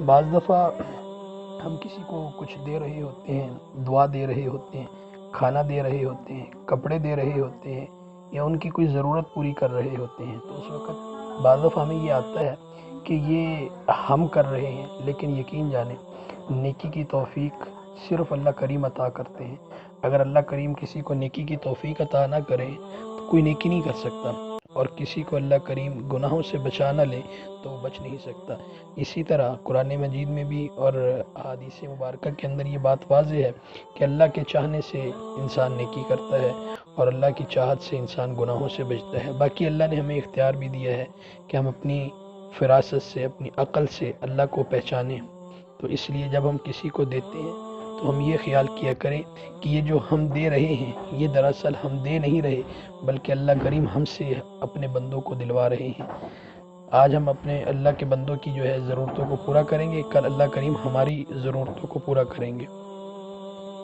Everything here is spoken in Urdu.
بعض دفعہ ہم کسی کو کچھ دے رہے ہوتے ہیں، دعا دے رہے ہوتے ہیں، کھانا دے رہے ہوتے ہیں، کپڑے دے رہے ہوتے ہیں، یا ان کی کوئی ضرورت پوری کر رہے ہوتے ہیں، تو اس وقت بعض دفعہ ہمیں یہ آتا ہے کہ یہ ہم کر رہے ہیں، لیکن یقین جانیں نیکی کی توفیق صرف اللہ کریم عطا کرتے ہیں۔ اگر اللہ کریم کسی کو نیکی کی توفیق عطا نہ کرے تو کوئی نیکی نہیں کر سکتا، اور کسی کو اللہ کریم گناہوں سے بچا نہ لے تو وہ بچ نہیں سکتا۔ اسی طرح قرآن مجید میں بھی اور احادیث مبارکہ کے اندر یہ بات واضح ہے کہ اللہ کے چاہنے سے انسان نیکی کرتا ہے، اور اللہ کی چاہت سے انسان گناہوں سے بچتا ہے۔ باقی اللہ نے ہمیں اختیار بھی دیا ہے کہ ہم اپنی فراست سے، اپنی عقل سے اللہ کو پہچانیں۔ تو اس لیے جب ہم کسی کو دیتے ہیں تو ہم یہ خیال کیا کریں کہ یہ جو ہم دے رہے ہیں یہ دراصل ہم دے نہیں رہے، بلکہ اللہ کریم ہم سے اپنے بندوں کو دلوا رہے ہیں۔ آج ہم اپنے اللہ کے بندوں کی ضرورتوں کو پورا کریں گے، کل اللہ کریم ہماری ضرورتوں کو پورا کریں گے۔